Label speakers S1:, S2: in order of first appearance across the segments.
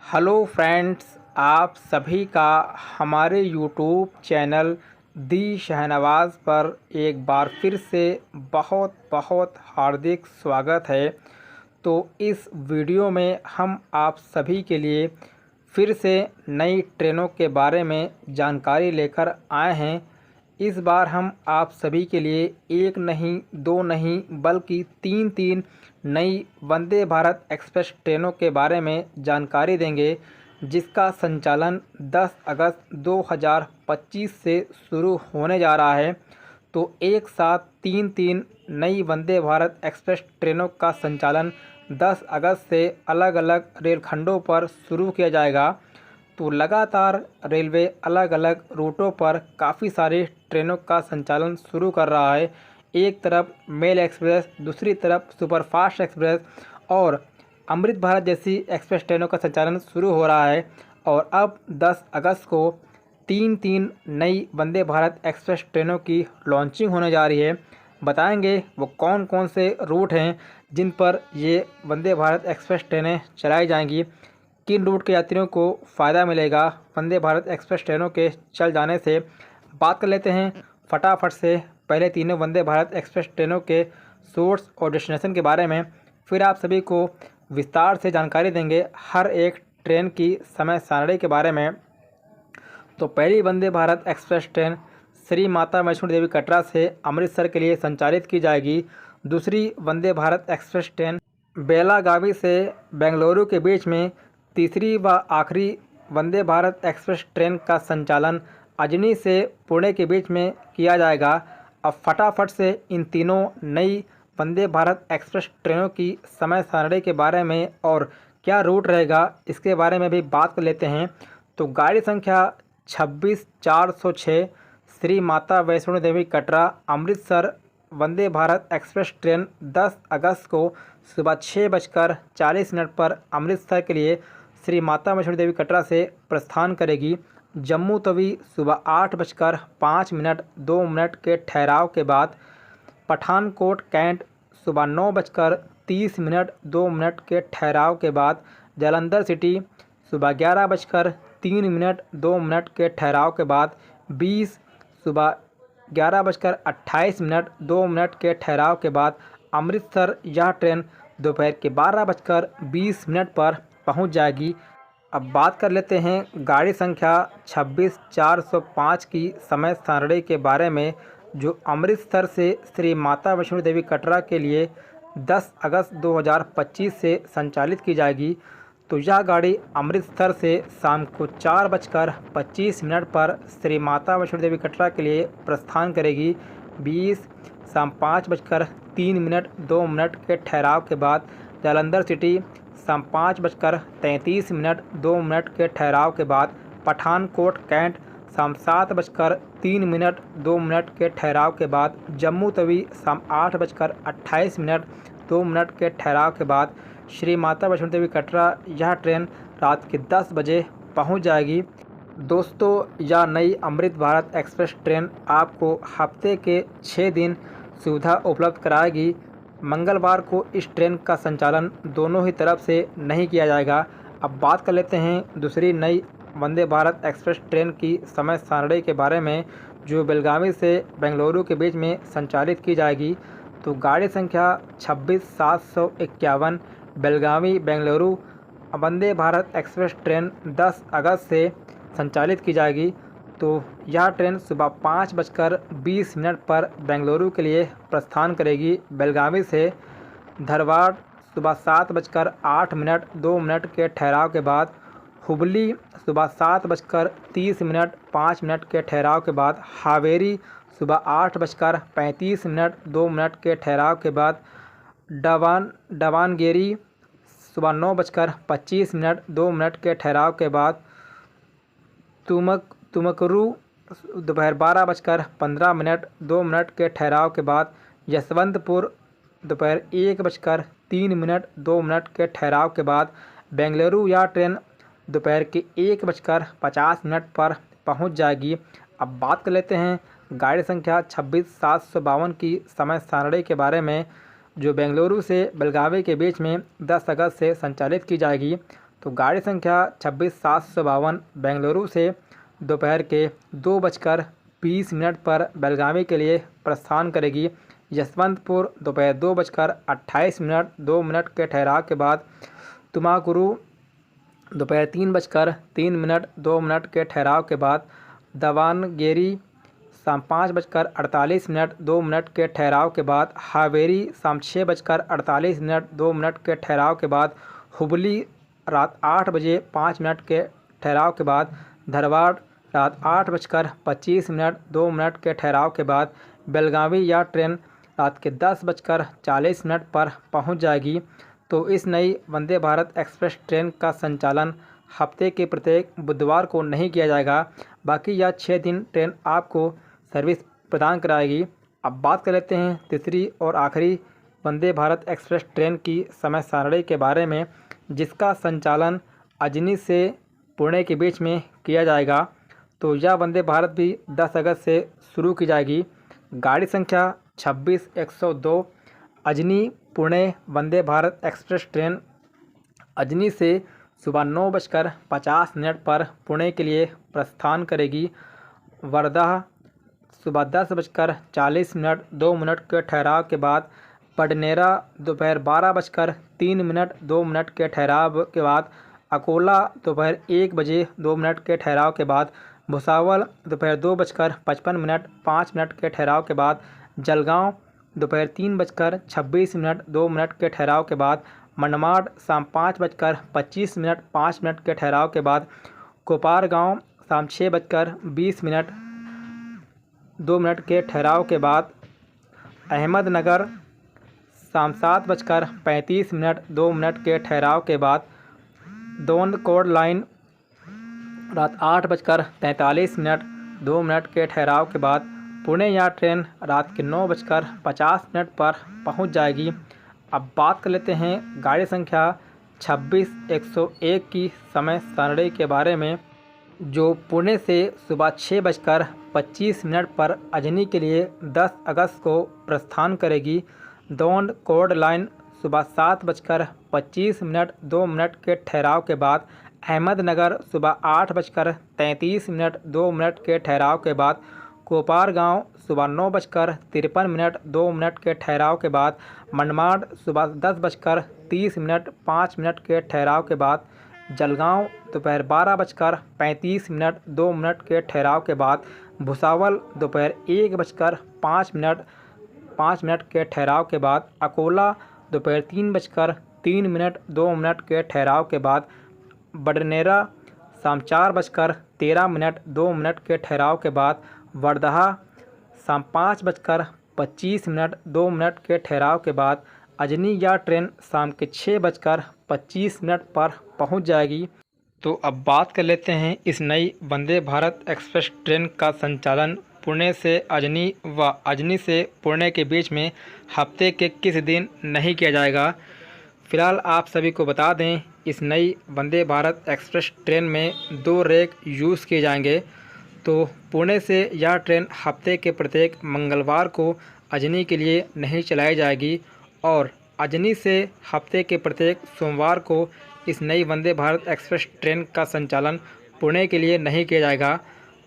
S1: Hello friends, आप सभी का हमारे यूट्यूब चैनल दी शहनवाज़ पर एक बार फिर से बहुत बहुत हार्दिक स्वागत है। तो इस वीडियो में हम आप सभी के लिए फिर से नई ट्रेनों के बारे में जानकारी लेकर आए हैं। इस बार हम आप सभी के लिए एक नहीं, दो नहीं, बल्कि तीन नई वंदे भारत एक्सप्रेस ट्रेनों के बारे में जानकारी देंगे, जिसका संचालन 10 अगस्त 2025 से शुरू होने जा रहा है। तो एक साथ तीन नई वंदे भारत एक्सप्रेस ट्रेनों का संचालन 10 अगस्त से अलग अलग रेलखंडों पर शुरू किया जाएगा। तो लगातार रेलवे अलग अलग रूटों पर काफ़ी सारी ट्रेनों का संचालन शुरू कर रहा है। एक तरफ मेल एक्सप्रेस, दूसरी तरफ सुपरफास्ट एक्सप्रेस और अमृत भारत जैसी एक्सप्रेस ट्रेनों का संचालन शुरू हो रहा है। और अब 10 अगस्त को तीन नई वंदे भारत एक्सप्रेस ट्रेनों की लॉन्चिंग होने जा रही है। बताएंगे वो कौन कौन से रूट हैं जिन पर ये वंदे भारत एक्सप्रेस ट्रेनें चलाई जाएंगी, किन रूट के यात्रियों को फ़ायदा मिलेगा वंदे भारत एक्सप्रेस ट्रेनों के चल जाने से। बात कर लेते हैं फटाफट से पहले तीनों वंदे भारत एक्सप्रेस ट्रेनों के सोर्स और डेस्टिनेशन के बारे में। फिर आप सभी को विस्तार से जानकारी देंगे हर एक ट्रेन की समय सारणी के बारे में। तो पहली वंदे भारत एक्सप्रेस ट्रेन श्री माता वैष्णो देवी कटरा से अमृतसर के लिए संचालित की जाएगी। दूसरी वंदे भारत एक्सप्रेस ट्रेन बेलागावी से बेंगलुरु के बीच में। तीसरी व आखिरी वंदे भारत एक्सप्रेस ट्रेन का संचालन अजनी से पुणे के बीच में किया जाएगा। अब फटाफट से इन तीनों नई वंदे भारत एक्सप्रेस ट्रेनों की समय सारणी के बारे में और क्या रूट रहेगा इसके बारे में भी बात कर लेते हैं। तो गाड़ी संख्या 26406 श्री माता वैष्णो देवी कटरा अमृतसर वंदे भारत एक्सप्रेस ट्रेन 10 अगस्त को सुबह 6:40 पर अमृतसर के लिए श्री माता वैष्णो देवी कटरा से प्रस्थान करेगी। जम्मू तवी सुबह 8:05 के ठहराव के बाद पठानकोट कैंट सुबह 9:30 के ठहराव के बाद जालंधर सिटी सुबह 11:03 के ठहराव के बाद 20 सुबह 11:28 के ठहराव के बाद अमृतसर यह ट्रेन दोपहर के 12:20 पर पहुंच जाएगी। अब बात कर लेते हैं गाड़ी संख्या 26405 की समय सारणी के बारे में, जो अमृतसर से श्री माता वैष्णो देवी कटरा के लिए 10 अगस्त 2025 से संचालित की जाएगी। तो यह गाड़ी अमृतसर से शाम को 4:25 पर श्री माता वैष्णो देवी कटरा के लिए प्रस्थान करेगी। 20 शाम 5:03 के ठहराव के बाद जालंधर सिटी शाम 5:33 के ठहराव के बाद पठानकोट कैंट शाम 7:03 के ठहराव के बाद जम्मू तवी शाम 8:28 के ठहराव के बाद श्री माता वैष्णो देवी कटरा यह ट्रेन रात के 10 बजे पहुंच जाएगी। दोस्तों, यह नई अमृत भारत एक्सप्रेस ट्रेन आपको हफ्ते के 6 दिन सुविधा उपलब्ध कराएगी। मंगलवार को इस ट्रेन का संचालन दोनों ही तरफ से नहीं किया जाएगा। अब बात कर लेते हैं दूसरी नई वंदे भारत एक्सप्रेस ट्रेन की समय सारणी के बारे में, जो बेलगावी से बेंगलुरु के बीच में संचालित की जाएगी। तो गाड़ी संख्या 26751 बेलगावी बेंगलुरु वंदे भारत एक्सप्रेस ट्रेन 10 अगस्त से संचालित की जाएगी। तो यह ट्रेन सुबह 5:20 पर बेंगलुरु के लिए प्रस्थान करेगी। बेलगावी से धारवाड़ सुबह 7:08 के ठहराव के बाद हुबली सुबह 7:30 के ठहराव के बाद हावेरी सुबह 8:35 के ठहराव के बाद दावणगेरी सुबह 9:25 के ठहराव के बाद तुमकुरू दोपहर 12:15 के ठहराव के बाद यशवंतपुर दोपहर 1:03 के ठहराव के बाद बेंगलुरु यह ट्रेन दोपहर के 1:50 पर पहुंच जाएगी। अब बात कर लेते हैं गाड़ी संख्या 26752 की समय सारणी के बारे में, जो बेंगलुरु से बेलगावी के बीच में 10 अगस्त से संचालित की जाएगी। तो गाड़ी संख्या 26,752 बेंगलुरु से दोपहर के 2:20 पर बेलगावी के लिए प्रस्थान करेगी। यशवंतपुर दोपहर 2:28 2 के ठहराव के बाद तुमाकुरु दोपहर 3:03 2 के ठहराव के बाद दावणगेरे शाम 5:48 2 के ठहराव के बाद हावेरी शाम 6:48 2 के ठहराव के बाद हुबली रात 8:05 के ठहराव के बाद धारवाड़ रात 8:25 2 के ठहराव के बाद बेलगावी यह ट्रेन रात के 10:40 पर पहुंच जाएगी। तो इस नई वंदे भारत एक्सप्रेस ट्रेन का संचालन हफ्ते के प्रत्येक बुधवार को नहीं किया जाएगा। बाकी यह 6 दिन ट्रेन आपको सर्विस प्रदान कराएगी। अब बात कर लेते हैं तीसरी और आखिरी वंदे भारत एक्सप्रेस ट्रेन की समय सारणी के बारे में, जिसका संचालन अजनी से पुणे के बीच में किया जाएगा। तो यह वंदे भारत भी 10 अगस्त से शुरू की जाएगी। गाड़ी संख्या 26,102 अजनी पुणे वंदे भारत एक्सप्रेस ट्रेन अजनी से सुबह 9:50 पर पुणे के लिए प्रस्थान करेगी। वर्धा सुबह 10:40 2 के ठहराव के बाद पडनेरा दोपहर 12:03 2 के ठहराव के बाद अकोला दोपहर 1:02 के ठहराव के बाद भुसावल दोपहर 2:55 5 के ठहराव के बाद जलगांव दोपहर 3:26 2 के ठहराव के बाद मनमाड़ शाम 5:25 5 के ठहराव के बाद कोपारगांव शाम 6:20 2 के ठहराव के बाद अहमदनगर शाम 7:35 2 के ठहराव के बाद दोनकोड लाइन रात 8:43 2 के ठहराव के बाद पुणे यह ट्रेन रात के 9:50 पर पहुंच जाएगी। अब बात कर लेते हैं गाड़ी संख्या 26,101 की समय सारणी के बारे में, जो पुणे से सुबह 6:25 पर अजनी के लिए 10 अगस्त को प्रस्थान करेगी। दौंड कोड लाइन सुबह 7:25 2 के ठहराव के बाद अहमदनगर सुबह 8:33 2 के ठहराव के बाद कोपारगांव सुबह 9:53 2 के ठहराव के बाद मनमाड़ सुबह 10:30 5 के ठहराव के बाद जलगांव दोपहर 12:35 2 के ठहराव के बाद भुसावल दोपहर 1:05 के ठहराव के बाद अकोला दोपहर 3:03 2 के ठहराव के बाद बडनेरा शाम 4:13 2 के ठहराव के बाद वर्धा शाम 5:25 2 के ठहराव के बाद अजनी यह ट्रेन शाम के 6:25 पर पहुंच जाएगी। तो अब बात कर लेते हैं इस नई वंदे भारत एक्सप्रेस ट्रेन का संचालन पुणे से अजनी व अजनी से पुणे के बीच में हफ्ते के किस दिन नहीं किया जाएगा। फ़िलहाल आप सभी को बता दें, इस नई वंदे भारत एक्सप्रेस ट्रेन में 2 रैक यूज़ किए जाएंगे। तो पुणे से यह ट्रेन हफ्ते के प्रत्येक मंगलवार को अजनी के लिए नहीं चलाई जाएगी और अजनी से हफ्ते के प्रत्येक सोमवार को इस नई वंदे भारत एक्सप्रेस ट्रेन का संचालन पुणे के लिए नहीं किया जाएगा।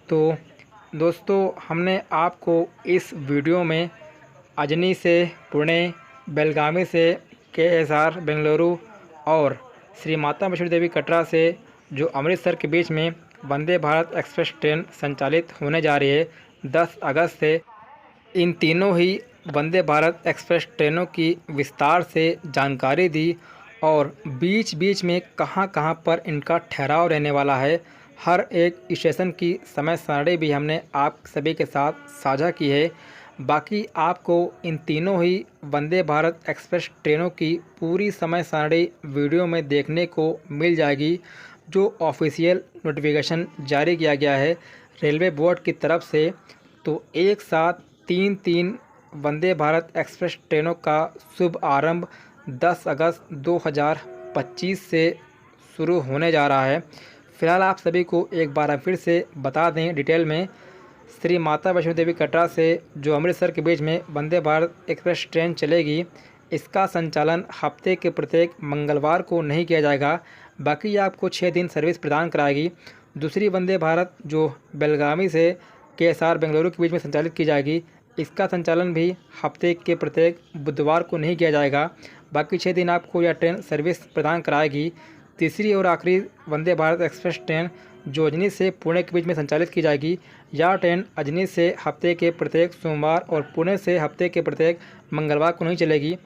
S1: तो दोस्तों, हमने आपको इस वीडियो में अजनी से पुणे, बेलगावी से KSR बेंगलुरु और श्री माता वैष्णो देवी कटरा से जो अमृतसर के बीच में वंदे भारत एक्सप्रेस ट्रेन संचालित होने जा रही है 10 अगस्त से, इन तीनों ही वंदे भारत एक्सप्रेस ट्रेनों की विस्तार से जानकारी दी और बीच बीच में कहां कहां पर इनका ठहराव रहने वाला है, हर एक स्टेशन की समय सारणी भी हमने आप सभी के साथ साझा की है। बाकी आपको इन तीनों ही वंदे भारत एक्सप्रेस ट्रेनों की पूरी समय सारणी वीडियो में देखने को मिल जाएगी, जो ऑफिशियल नोटिफिकेशन जारी किया गया है रेलवे बोर्ड की तरफ से। तो एक साथ 3 वंदे भारत एक्सप्रेस ट्रेनों का शुभ आरंभ 10 अगस्त 2025 से शुरू होने जा रहा है। फ़िलहाल आप सभी को एक बार फिर से बता दें डिटेल में, श्री माता वैष्णो देवी कटरा से जो अमृतसर के बीच में वंदे भारत एक्सप्रेस ट्रेन चलेगी, इसका संचालन हफ्ते के प्रत्येक मंगलवार को नहीं किया जाएगा। बाकी ये आपको 6 दिन सर्विस प्रदान कराएगी। दूसरी वंदे भारत जो बेलगावी से केएसआर बेंगलुरु के बीच में संचालित की जाएगी, इसका संचालन भी हफ्ते के प्रत्येक बुधवार को नहीं किया जाएगा। बाकी 6 दिन आपको यह ट्रेन सर्विस प्रदान कराएगी। तीसरी और आखिरी वंदे भारत एक्सप्रेस ट्रेन जो अजनी से पुणे के बीच में संचालित की जाएगी, यह ट्रेन अजनी से हफ्ते के प्रत्येक सोमवार और पुणे से हफ्ते के प्रत्येक मंगलवार को नहीं चलेगी।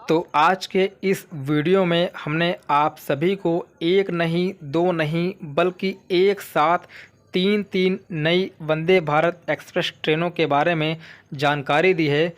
S1: तो आज के इस वीडियो में हमने आप सभी को एक नहीं, दो नहीं, बल्कि एक साथ तीन नई वंदे भारत एक्सप्रेस ट्रेनों के बारे में जानकारी दी है।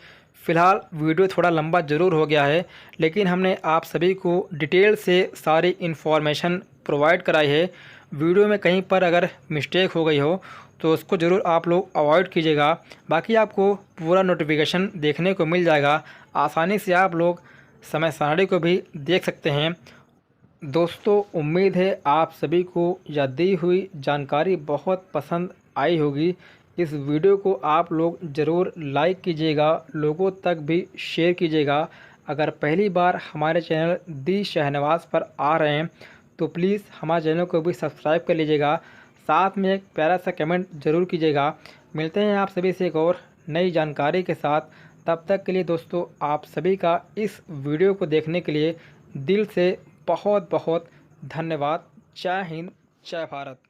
S1: फ़िलहाल वीडियो थोड़ा लंबा ज़रूर हो गया है, लेकिन हमने आप सभी को डिटेल से सारी इन्फॉर्मेशन प्रोवाइड कराई है। वीडियो में कहीं पर अगर मिस्टेक हो गई हो तो उसको ज़रूर आप लोग अवॉइड कीजिएगा। बाकी आपको पूरा नोटिफिकेशन देखने को मिल जाएगा। आसानी से आप लोग समय सारणी को भी देख सकते हैं। दोस्तों, उम्मीद है आप सभी को यह दी हुई जानकारी बहुत पसंद आई होगी। इस वीडियो को आप लोग ज़रूर लाइक कीजिएगा, लोगों तक भी शेयर कीजिएगा। अगर पहली बार हमारे चैनल दी शहनवाज़ पर आ रहे हैं तो प्लीज़ हमारे चैनल को भी सब्सक्राइब कर लीजिएगा। साथ में एक प्यारा सा कमेंट ज़रूर कीजिएगा। मिलते हैं आप सभी से एक और नई जानकारी के साथ। तब तक के लिए दोस्तों, आप सभी का इस वीडियो को देखने के लिए दिल से बहुत बहुत धन्यवाद। जय हिंद, जय भारत।